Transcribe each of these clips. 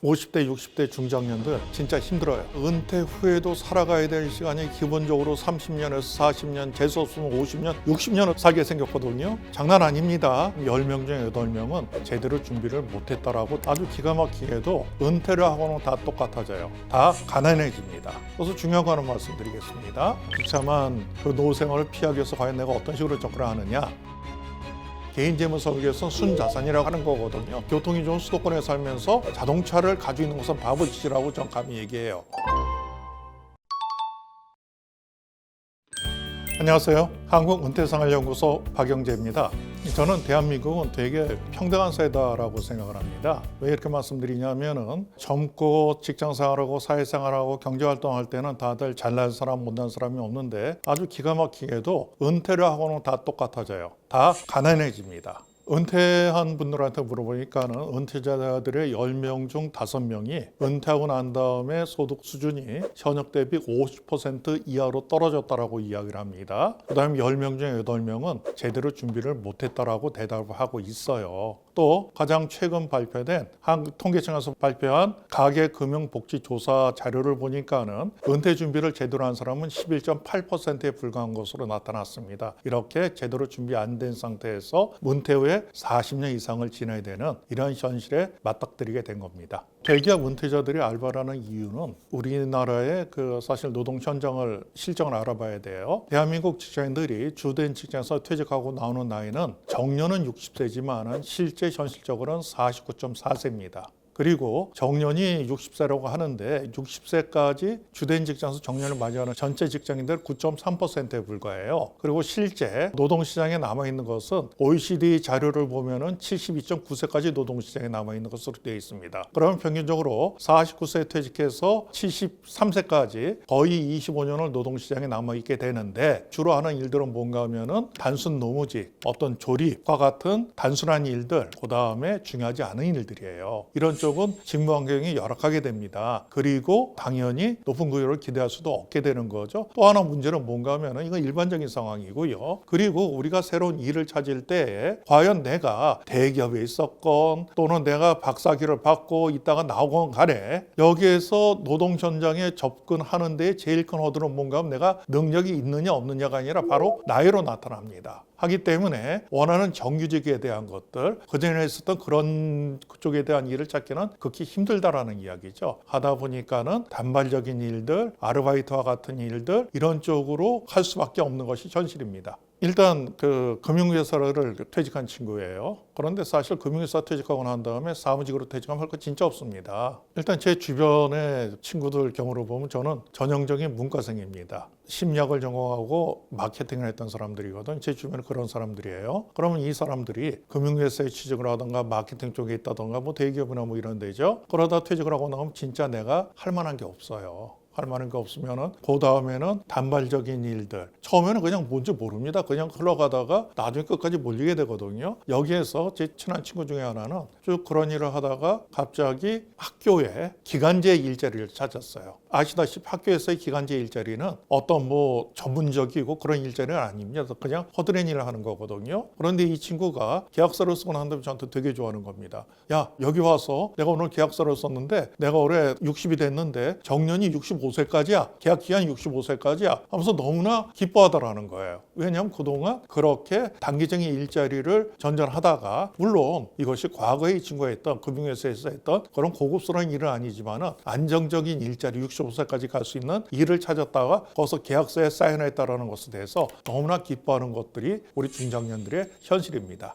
50대, 60대 중장년들 진짜 힘들어요. 은퇴 후에도 살아가야 될 시간이 기본적으로 30년에서 40년, 재수없으면 50년, 60년 살게 생겼거든요. 장난 아닙니다. 10명 중에 8명은 제대로 준비를 못했다라고 아주 기가 막히게도 은퇴를 하고는 다 똑같아져요. 다 가난해집니다. 그래서 중요한 거 하나 말씀드리겠습니다. 비참한 그 노후 생활을 피하기 위해서 과연 내가 어떤 식으로 접근하느냐. 개인 재무 설계에서는 순자산이라고 하는 거거든요. 교통이 좋은 수도권에 살면서 자동차를 가지고 있는 것은 바보짓이라고 전 감히 얘기해요. 안녕하세요. 한국은퇴생활연구소 박영재입니다. 저는 대한민국은 되게 평등한 사회다라고 생각을 합니다. 왜 이렇게 말씀드리냐면은 젊고 직장생활하고 사회생활하고 경제활동할 때는 다들 잘난 사람 못난 사람이 없는데 아주 기가 막히게도 은퇴를 하고는 다 똑같아져요. 다 가난해집니다. 은퇴한 분들한테 물어보니까는 은퇴자들의 10명 중 5명이 은퇴하고 난 다음에 소득 수준이 현역 대비 50% 이하로 떨어졌다라고 이야기를 합니다. 그 다음에 10명 중에 8명은 제대로 준비를 못했다라고 대답을 하고 있어요. 또 가장 최근 발표된 한국통계청에서 발표한 가계금융복지조사 자료를 보니까는 은퇴 준비를 제대로 한 사람은 11.8%에 불과한 것으로 나타났습니다. 이렇게 제대로 준비 안 된 상태에서 은퇴 후에 40년 이상을 지나야 되는 이런 현실에 맞닥뜨리게 된 겁니다. 대기업 은퇴자들이 알바를 하는 이유는 우리나라의 사실 노동 현장을 실정을 알아봐야 돼요. 대한민국 직장인들이 주된 직장에서 퇴직하고 나오는 나이는 정년은 60세지만 실제 현실적으로는 49.4세입니다. 그리고 정년이 60세라고 하는데 60세까지 주된 직장에서 정년을 맞이하는 전체 직장인들 9.3%에 불과해요. 그리고 실제 노동시장에 남아있는 것은 OECD 자료를 보면은 72.9세까지 노동시장에 남아있는 것으로 되어 있습니다. 그러면 평균적으로 49세에 퇴직해서 73세까지 거의 25년을 노동시장에 남아있게 되는데 주로 하는 일들은 뭔가 하면은 단순 노무직, 어떤 조립과 같은 단순한 일들, 그 다음에 중요하지 않은 일들이에요. 이런 쪽은 직무 환경이 열악하게 됩니다. 그리고 당연히 높은 급여를 기대할 수도 없게 되는 거죠. 또 하나 문제는 뭔가 하면은 이건 일반적인 상황이고요. 그리고 우리가 새로운 일을 찾을 때 과연 내가 대기업에 있었건 또는 내가 박사학위를 받고 있다가 나오건 간에 여기에서 노동 현장에 접근하는 데 제일 큰 허들은 뭔가 하면 내가 능력이 있느냐 없느냐가 아니라 바로 나이로 나타납니다. 하기 때문에 원하는 정규직에 대한 것들, 그전에 했었던 그쪽에 대한 일을 찾기는 극히 힘들다라는 이야기죠. 하다 보니까는 단발적인 일들, 아르바이트와 같은 일들 이런 쪽으로 할 수밖에 없는 것이 현실입니다. 일단 금융회사를 퇴직한 친구예요. 그런데 사실 금융회사 퇴직하고 난 다음에 사무직으로 퇴직하면 할 거 진짜 없습니다. 일단 제 주변의 친구들 경우를 보면 저는 전형적인 문과생입니다. 심리학을 전공하고 마케팅을 했던 사람들이거든. 제 주변에 그런 사람들이에요. 그러면 이 사람들이 금융회사에 취직을 하던가 마케팅 쪽에 있다던가 대기업이나 이런 데죠. 그러다 퇴직을 하고 나면 진짜 내가 할 만한 게 없어요. 할 만한 게 없으면은 그 다음에는 단발적인 일들 처음에는 그냥 뭔지 모릅니다. 그냥 흘러가다가 나중에 끝까지 몰리게 되거든요. 여기에서 제 친한 친구 중에 하나는 쭉 그런 일을 하다가 갑자기 학교에 기간제 일자리를 찾았어요. 아시다시피 학교에서의 기간제 일자리는 어떤 전문적이고 그런 일자리는 아닙니다. 그냥 허드렛 일을 하는 거거든요. 그런데 이 친구가 계약서를 쓰고 난 다음에 저한테 되게 좋아하는 겁니다. 야, 여기 와서 내가 오늘 계약서를 썼는데 내가 올해 60이 됐는데 정년이 65세까지야. 계약 기간이 65세까지야. 하면서 너무나 기뻐하더라는 거예요. 왜냐하면 그동안 그렇게 단기적인 일자리를 전전하다가 물론 이것이 과거에 이 친구가 했던 금융회사에서 했던 그런 고급스러운 일은 아니지만 안정적인 일자리 65세까지 갈 수 있는 일을 찾았다가 거기서 계약서에 사인했다는 것에 대해서 너무나 기뻐하는 것들이 우리 중장년들의 현실입니다.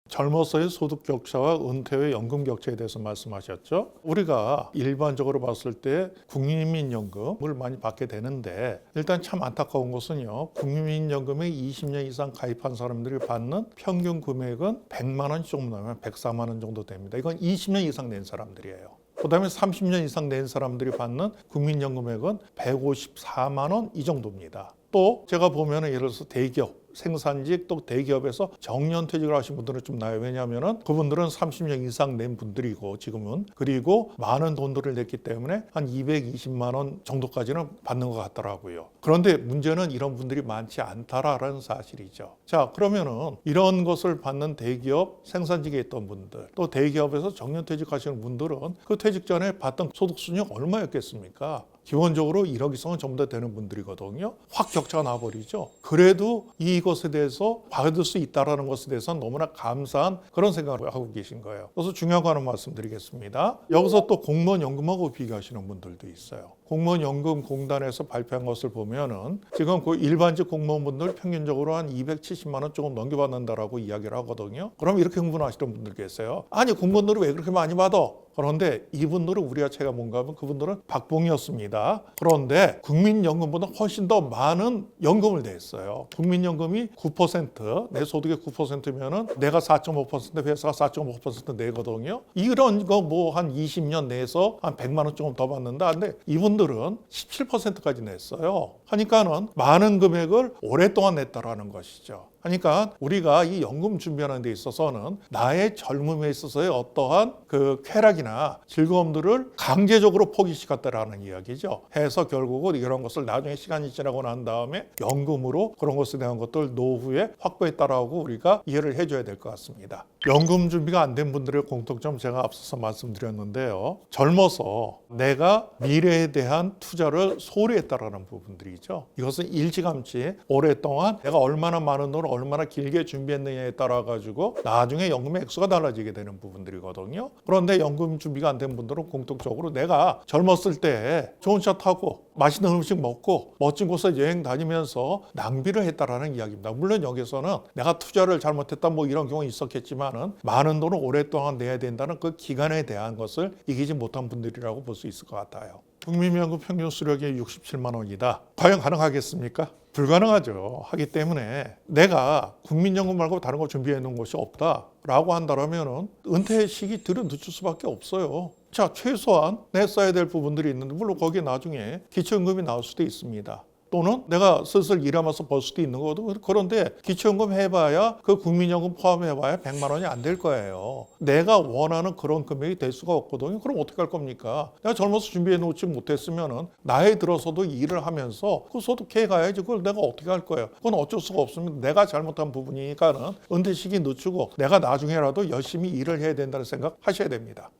젊어서의 소득 격차와 은퇴 후의 연금 격차에 대해서 말씀하셨죠. 우리가 일반적으로 봤을 때 국민연금을 많이 받게 되는데 일단 참 안타까운 것은요. 국민연금에 20년 이상 가입한 사람들이 받는 평균 금액은 100만 원 조금 넘으면 104만 원 정도 됩니다. 이건 20년 이상 낸 사람들이에요. 그 다음에 30년 이상 낸 사람들이 받는 국민연금액은 154만 원 이 정도입니다. 또 제가 보면 예를 들어서 대기업 생산직 또 대기업에서 정년퇴직을 하신 분들은 좀 나요. 왜냐하면 그분들은 30년 이상 낸 분들이고 지금은 그리고 많은 돈들을 냈기 때문에 한 220만 원 정도까지는 받는 것 같더라고요. 그런데 문제는 이런 분들이 많지 않다라는 사실이죠. 자, 그러면은 이런 것을 받는 대기업 생산직에 있던 분들 또 대기업에서 정년퇴직하시는 분들은 그 퇴직 전에 받던 소득 수준이 얼마였겠습니까? 기본적으로 1억 이상은 전부 다 되는 분들이거든요. 확 격차가 나버리죠. 그래도 이것에 대해서 받을 수 있다는 것에 대해서는 너무나 감사한 그런 생각을 하고 계신 거예요. 그래서 중요한 거 하나 말씀드리겠습니다. 여기서 또 공무원 연금하고 비교하시는 분들도 있어요. 공무원 연금 공단에서 발표한 것을 보면은 지금 그 일반직 공무원분들 평균적으로 한 270만 원 조금 넘겨받는다라고 이야기를 하거든요. 그럼 이렇게 흥분하시는 분들 계세요. 아니 공무원들은 왜 그렇게 많이 받아? 그런데 이분들은 우리가 제가 뭔가 하면 그분들은 박봉이었습니다. 그런데 국민연금보다 훨씬 더 많은 연금을 냈어요. 국민연금이 9%, 내 소득의 9%면은 내가 4.5%, 회사가 4.5% 내거든요. 이런 거 뭐 한 20년 내에서 한 100만 원 조금 더 받는다. 근데 이분들은 17%까지 냈어요. 하니까는 많은 금액을 오랫동안 냈다라는 것이죠. 그러니까 우리가 이 연금 준비하는 데 있어서는 나의 젊음에 있어서의 어떠한 그 쾌락이나 즐거움들을 강제적으로 포기시켰다라는 이야기죠. 해서 결국은 이런 것을 나중에 시간이 지나고 난 다음에 연금으로 그런 것에 대한 것들 노후에 확보했다라고 우리가 이해를 해줘야 될 것 같습니다. 연금 준비가 안 된 분들의 공통점 제가 앞서서 말씀드렸는데요. 젊어서 내가 미래에 대한 투자를 소홀히 했다라는 부분들이죠. 이것은 일찌감치 오랫동안 내가 얼마나 많은 돈을 얼마나 길게 준비했느냐에 따라 가지고 나중에 연금의 액수가 달라지게 되는 부분들이거든요. 그런데 연금 준비가 안 된 분들은 공통적으로 내가 젊었을 때 좋은 차 타고 맛있는 음식 먹고 멋진 곳에 여행 다니면서 낭비를 했다라는 이야기입니다. 물론 여기서는 내가 투자를 잘못했다 뭐 이런 경우는 있었겠지만은 많은 돈을 오랫동안 내야 된다는 그 기간에 대한 것을 이기지 못한 분들이라고 볼 수 있을 것 같아요. 국민연금 평균 수령이 67만 원이다. 과연 가능하겠습니까? 불가능하죠. 하기 때문에 내가 국민연금 말고 다른 거 준비해 놓은 것이 없다라고 한다면 은퇴 시기 들은 늦출 수밖에 없어요. 자, 최소한 냈어야 될 부분들이 있는데 물론 거기에 나중에 기초연금이 나올 수도 있습니다. 또는 내가 슬슬 일하면서 벌 수도 있는 거거든요. 그런데 기초연금 해봐야 그 국민연금 포함해봐야 100만 원이 안 될 거예요. 내가 원하는 그런 금액이 될 수가 없거든요. 그럼 어떻게 할 겁니까? 내가 젊어서 준비해 놓지 못했으면은 나이 들어서도 일을 하면서 그 소득해 가야지 그걸 내가 어떻게 할 거예요? 그건 어쩔 수가 없습니다. 내가 잘못한 부분이니까는 은퇴 시기 늦추고 내가 나중에라도 열심히 일을 해야 된다는 생각 하셔야 됩니다.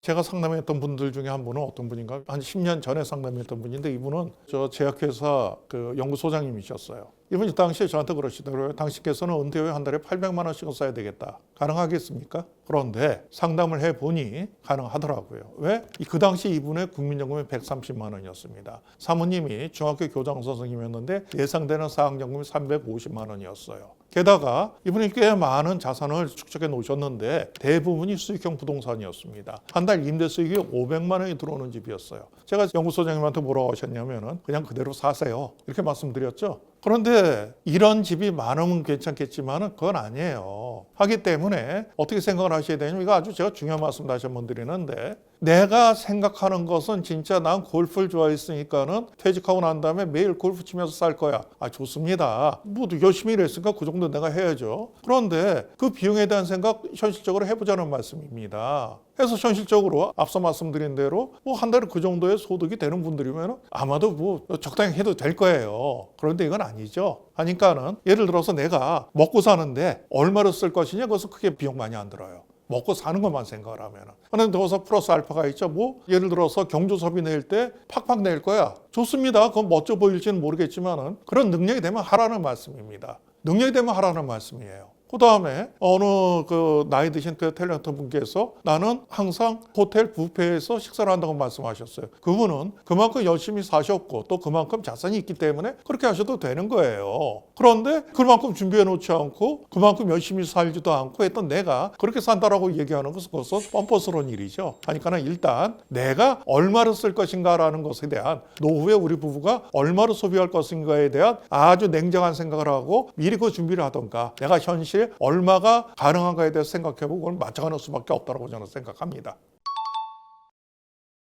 제가 상담했던 분들 중에 한 분은 어떤 분인가? 한 10년 전에 상담했던 분인데 이분은 저 제약회사 그 연구소장님이셨어요. 이분이 당시에 저한테 그러시더라고요. 당신께서는 은퇴 후에 한 달에 800만 원씩은 써야 되겠다. 가능하겠습니까? 그런데 상담을 해보니 가능하더라고요. 왜? 그 당시 이분의 국민연금이 130만 원이었습니다. 사모님이 중학교 교장 선생님이었는데 예상되는 사학연금이 350만 원이었어요. 게다가 이분이 꽤 많은 자산을 축적해 놓으셨는데 대부분이 수익형 부동산이었습니다. 한 달 임대 수익이 500만 원이 들어오는 집이었어요. 제가 연구소장님한테 뭐라고 하셨냐면은 그냥 그대로 사세요. 이렇게 말씀드렸죠. 그런데 이런 집이 많으면 괜찮겠지만 그건 아니에요. 하기 때문에 어떻게 생각을 하셔야 되냐면 이거 아주 제가 중요한 말씀 다시 한번 드리는데 내가 생각하는 것은 진짜 난 골프를 좋아했으니까는 퇴직하고 난 다음에 매일 골프 치면서 살 거야. 아, 좋습니다. 뭐 열심히 일했으니까 그 정도 내가 해야죠. 그런데 그 비용에 대한 생각 현실적으로 해보자는 말씀입니다. 그래서 현실적으로 앞서 말씀드린 대로 뭐 한 달에 그 정도의 소득이 되는 분들이면 아마도 뭐 적당히 해도 될 거예요. 그런데 이건 아니죠. 하니까는 예를 들어서 내가 먹고 사는데 얼마를 쓸 것이냐 그것은 크게 비용 많이 안 들어요. 먹고 사는 것만 생각을 하면. 그런데 거기서 플러스 알파가 있죠. 뭐 예를 들어서 경조사비 낼 때 팍팍 낼 거야. 좋습니다. 그건 멋져 보일지는 모르겠지만은 그런 능력이 되면 하라는 말씀입니다. 능력이 되면 하라는 말씀이에요. 그 다음에 어느 그 나이 드신 그 탤런트 분께서 나는 항상 호텔 뷔페에서 식사를 한다고 말씀하셨어요. 그분은 그만큼 열심히 사셨고 또 그만큼 자산이 있기 때문에 그렇게 하셔도 되는 거예요. 그런데 그만큼 준비해 놓지 않고 그만큼 열심히 살지도 않고 했던 내가 그렇게 산다라고 얘기하는 것은 그것은 뻔뻔스러운 일이죠. 그러니까 일단 내가 얼마를 쓸 것인가라는 것에 대한 노후에 우리 부부가 얼마를 소비할 것인가에 대한 아주 냉정한 생각을 하고 미리 그 준비를 하던가 내가 현실 얼마가 가능한가에 대해서 생각해보고 그걸 맞춰가는 수밖에 없다고 저는 생각합니다.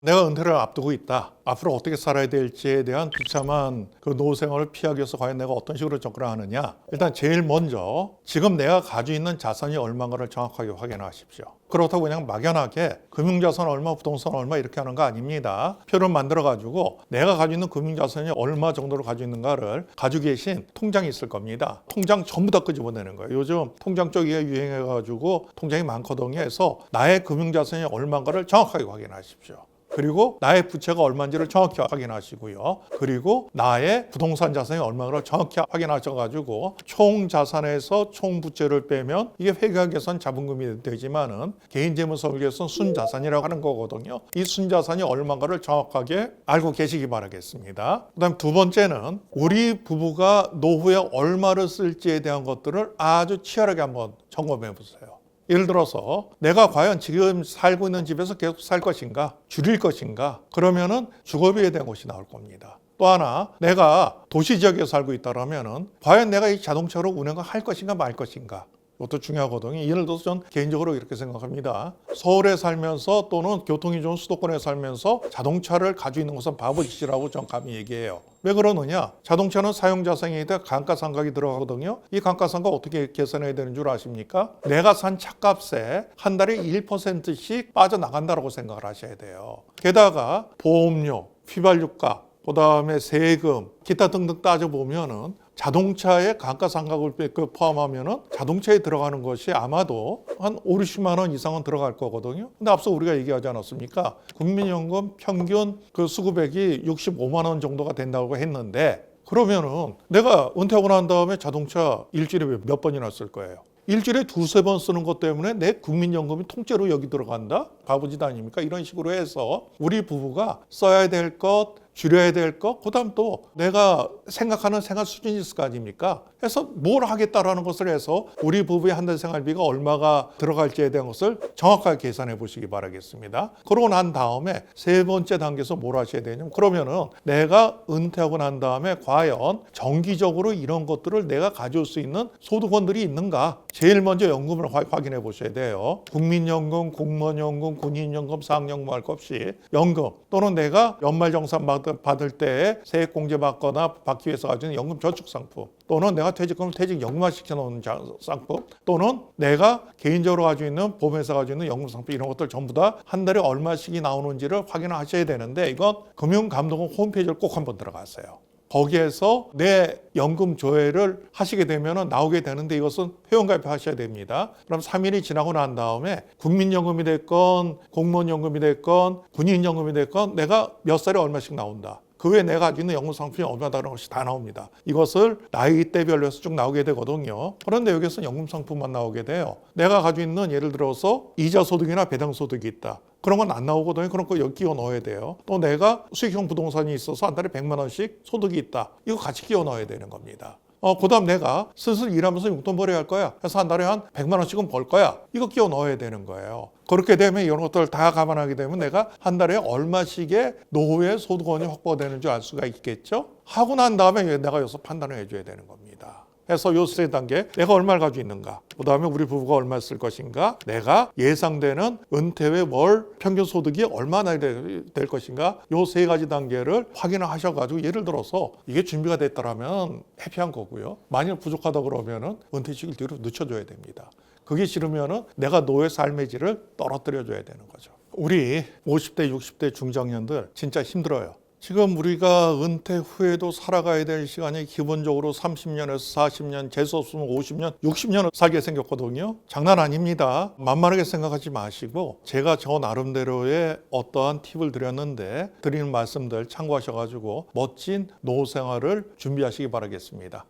내가 은퇴를 앞두고 있다. 앞으로 어떻게 살아야 될지에 대한 비참한 그 노후 생활을 피하기 위해서 과연 내가 어떤 식으로 접근을 하느냐. 일단 제일 먼저 지금 내가 가지고 있는 자산이 얼마인가를 정확하게 확인하십시오. 그렇다고 그냥 막연하게 금융자산 얼마, 부동산 얼마 이렇게 하는 거 아닙니다. 표를 만들어가지고 내가 가지고 있는 금융자산이 얼마 정도로 가지고 있는가를 가지고 계신 통장이 있을 겁니다. 통장 전부 다 끄집어내는 거예요. 요즘 통장 쪽이 유행해가지고 통장이 많거든요. 해서 나의 금융자산이 얼마인가를 정확하게 확인하십시오. 그리고 나의 부채가 얼마인지를 정확히 확인하시고요. 그리고 나의 부동산 자산이 얼마인가를 정확히 확인하셔가지고 총 자산에서 총 부채를 빼면 이게 회계학에서는 자본금이 되지만은 개인재무설계에서는 순자산이라고 하는 거거든요. 이 순자산이 얼마인가를 정확하게 알고 계시기 바라겠습니다. 그다음 두 번째는 우리 부부가 노후에 얼마를 쓸지에 대한 것들을 아주 치열하게 한번 점검해 보세요. 예를 들어서 내가 과연 지금 살고 있는 집에서 계속 살 것인가, 줄일 것인가, 그러면은 주거비에 대한 것이 나올 겁니다. 또 하나, 내가 도시 지역에 살고 있다라면은 과연 내가 이 자동차로 운행을 할 것인가 말 것인가. 이것도 중요하거든요. 예를 들어서 전 개인적으로 이렇게 생각합니다. 서울에 살면서 또는 교통이 좋은 수도권에 살면서 자동차를 가지고 있는 것은 바보짓이라고 전 감히 얘기해요. 왜 그러느냐? 자동차는 사용자성에다 감가상각이 들어가거든요. 이 감가상각 어떻게 계산해야 되는 줄 아십니까? 내가 산 차값에 한 달에 1%씩 빠져나간다고 생각을 하셔야 돼요. 게다가 보험료, 휘발유가, 그다음에 세금, 기타 등등 따져보면은 자동차의 감가상각을 포함하면은 자동차에 들어가는 것이 아마도 한 5, 60만 원 이상은 들어갈 거거든요. 근데 앞서 우리가 얘기하지 않았습니까? 국민연금 평균 그 수급액이 65만 원 정도가 된다고 했는데 그러면은 내가 은퇴하고 난 다음에 자동차 일주일에 몇 번이나 쓸 거예요? 일주일에 두세 번 쓰는 것 때문에 내 국민연금이 통째로 여기 들어간다? 바보짓 아닙니까? 이런 식으로 해서 우리 부부가 써야 될 것, 줄여야 될 것, 그 다음 또 내가 생각하는 생활 수준이 있을 거 아닙니까? 해서 뭘 하겠다라는 것을 해서 우리 부부의 한 달 생활비가 얼마가 들어갈지에 대한 것을 정확하게 계산해 보시기 바라겠습니다. 그러고 난 다음에 세 번째 단계에서 뭘 하셔야 되냐면 그러면은 내가 은퇴하고 난 다음에 과연 정기적으로 이런 것들을 내가 가져올 수 있는 소득원들이 있는가? 제일 먼저 연금을 확인해 보셔야 돼요. 국민연금, 공무원연금, 군인연금, 사학연금 할 것 없이 연금 또는 내가 연말정산 받을 때 세액공제 받거나 받기 위해서 가지고 있는 연금 저축상품 또는 내가 퇴직금을 퇴직연금화 시켜놓은 상품 또는 내가 개인적으로 가지고 있는 보험회사 가지고 있는 연금 상품 이런 것들 전부 다 한 달에 얼마씩이 나오는지를 확인하셔야 되는데 이건 금융감독원 홈페이지를 꼭 한번 들어가세요. 거기에서 내 연금 조회를 하시게 되면 나오게 되는데 이것은 회원가입 하셔야 됩니다. 그럼 3일이 지나고 난 다음에 국민연금이 됐건 공무원연금이 됐건 군인연금이 됐건 내가 몇 살에 얼마씩 나온다. 그 외에 내가 가지고 있는 연금 상품이 얼마다라는 것이 다 나옵니다. 이것을 나이대별로 해서 쭉 나오게 되거든요. 그런데 여기서 연금 상품만 나오게 돼요. 내가 가지고 있는 예를 들어서 이자 소득이나 배당 소득이 있다. 그런 건 안 나오거든요. 그런 거 여기 끼워 넣어야 돼요. 또 내가 수익형 부동산이 있어서 한 달에 100만 원씩 소득이 있다. 이거 같이 끼워 넣어야 되는 겁니다. 그 다음 내가 슬슬 일하면서 용돈 벌어야 할 거야. 그래서 한 달에 한 100만 원씩은 벌 거야. 이거 끼워 넣어야 되는 거예요. 그렇게 되면 이런 것들을 다 감안하게 되면 내가 한 달에 얼마씩의 노후의 소득원이 확보가 되는지 알 수가 있겠죠. 하고 난 다음에 내가 여기서 판단을 해줘야 되는 겁니다. 해서 요 세 단계 내가 얼마를 가지고 있는가, 그 다음에 우리 부부가 얼마 쓸 것인가, 내가 예상되는 은퇴 후에 월 평균 소득이 얼마나 될 것인가, 요 세 가지 단계를 확인을 하셔가지고 예를 들어서 이게 준비가 됐다라면 해피한 거고요. 만일 부족하다 그러면은 은퇴 시기를 뒤로 늦춰줘야 됩니다. 그게 싫으면은 내가 노후의 삶의 질을 떨어뜨려줘야 되는 거죠. 우리 50대, 60대 중장년들 진짜 힘들어요. 지금 우리가 은퇴 후에도 살아가야 될 시간이 기본적으로 30년에서 40년, 재수 없으면 50년, 60년을 살게 생겼거든요. 장난 아닙니다. 만만하게 생각하지 마시고 제가 저 나름대로의 어떠한 팁을 드렸는데 드리는 말씀들 참고하셔가지고 멋진 노후 생활을 준비하시기 바라겠습니다.